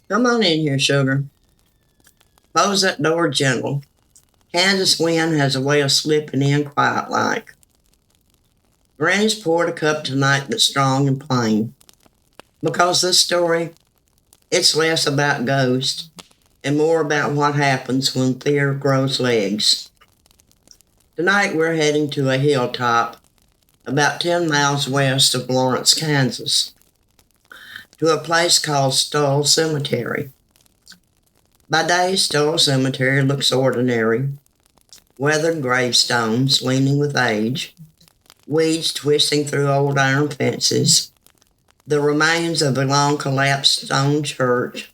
Come on in here, sugar. Close that door gentle. Kansas wind has a way of slipping in quiet like. Granny's poured a cup tonight that's strong and plain. Because this story, it's less about ghosts and more about what happens when fear grows legs. Tonight we're heading to a hilltop about 10 miles west of Lawrence, Kansas, to a place called Stull Cemetery. By day, Stull Cemetery looks ordinary. Weathered gravestones leaning with age, weeds twisting through old iron fences, the remains of a long collapsed stone church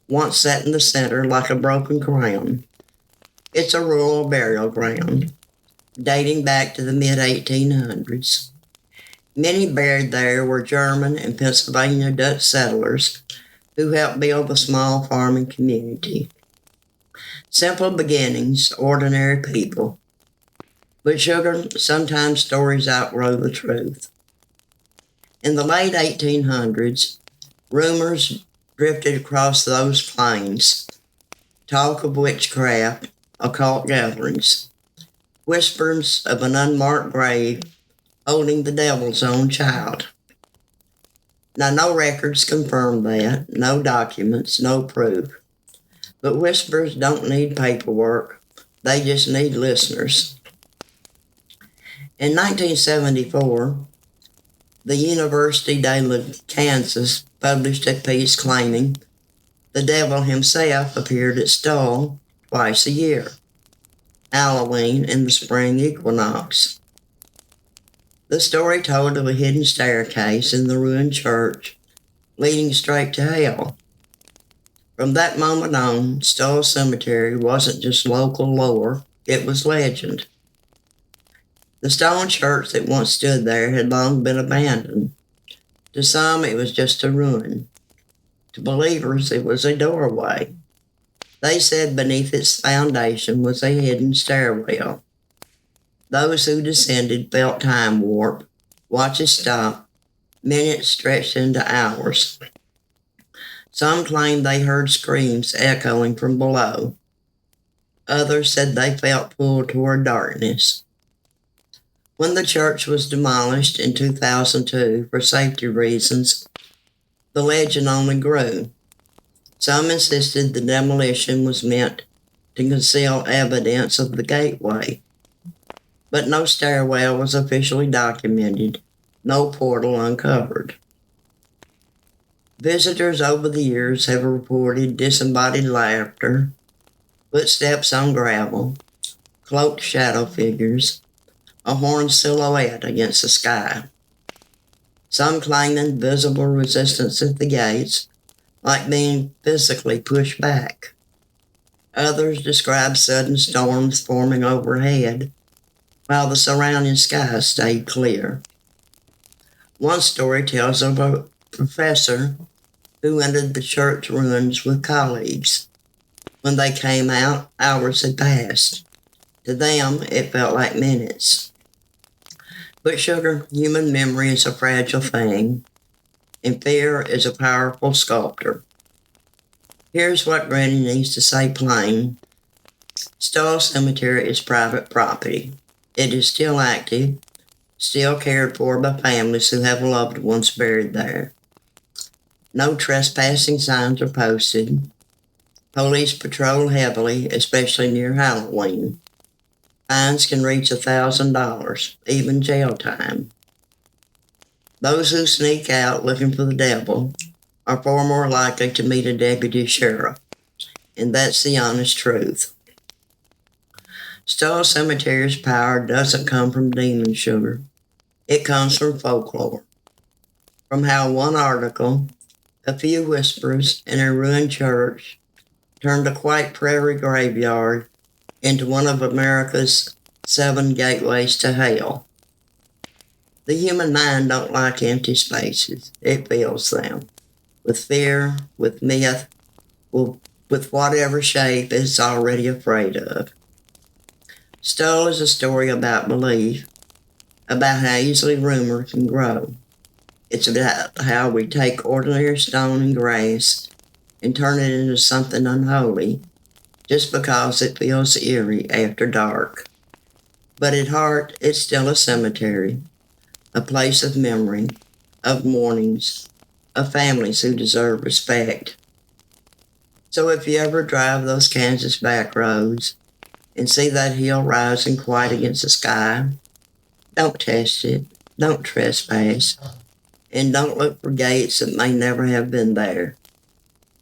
once sat in the center like a broken crown. It's a rural burial ground, dating back to the mid-1800s. Many buried there were German and Pennsylvania Dutch settlers who helped build the small farming community. Simple beginnings, ordinary people. But sugar, sometimes stories outgrow the truth. In the late 1800s, rumors drifted across those plains. Talk of witchcraft, occult gatherings, whispers of an unmarked grave holding the devil's own child. Now, no records confirm that, no documents, no proof. But whispers don't need paperwork, they just need listeners. In 1974, the University de Kansas published a piece claiming the devil himself appeared at Stull twice a year, Halloween and the spring equinox. The story told of a hidden staircase in the ruined church leading straight to hell. From that moment on, Stull Cemetery wasn't just local lore, it was legend. The stone church that once stood there had long been abandoned. To some, it was just a ruin. To believers, it was a doorway. They said beneath its foundation was a hidden stairwell. Those who descended felt time warp, watches stop, minutes stretched into hours. Some claimed they heard screams echoing from below. Others said they felt pulled toward darkness. When the church was demolished in 2002 for safety reasons, the legend only grew. Some insisted the demolition was meant to conceal evidence of the gateway. But no stairwell was officially documented, no portal uncovered. Visitors over the years have reported disembodied laughter, footsteps on gravel, cloaked shadow figures, a horned silhouette against the sky. Some claim invisible resistance at the gates, like being physically pushed back. Others describe sudden storms forming overhead, while the surrounding sky stayed clear. One story tells of a professor who entered the church ruins with colleagues. When they came out, hours had passed. To them, it felt like minutes. But sugar, human memory is a fragile thing, and fear is a powerful sculptor. Here's what Granny needs to say plain. Stull Cemetery is private property. It is still active, still cared for by families who have loved ones buried there. No trespassing signs are posted. Police patrol heavily, especially near Halloween. Fines can reach $1,000, even jail time. Those who sneak out looking for the devil are far more likely to meet a deputy sheriff, and that's the honest truth. Stull Cemetery's power doesn't come from demon sugar. It comes from folklore. From how one article, a few whispers in a ruined church, turned a quiet prairie graveyard into one of America's 7 gateways to hell. The human mind don't like empty spaces. It fills them with fear, with myth, with whatever shape it's already afraid of. Stull is a story about belief, about how easily rumor can grow. It's about how we take ordinary stone and grass and turn it into something unholy just because it feels eerie after dark. But at heart, it's still a cemetery, a place of memory, of mournings, of families who deserve respect. So if you ever drive those Kansas back roads and see that hill rising quiet against the sky, don't test it, don't trespass, and don't look for gates that may never have been there.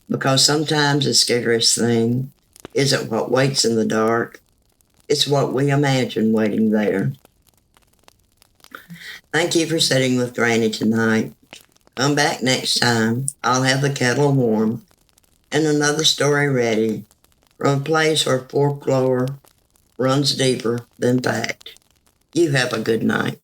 Because sometimes the scariest thing isn't what waits in the dark, it's what we imagine waiting there. Thank you for sitting with Granny tonight. Come back next time. I'll have the kettle warm and another story ready from a place where folklore runs deeper than fact. You have a good night.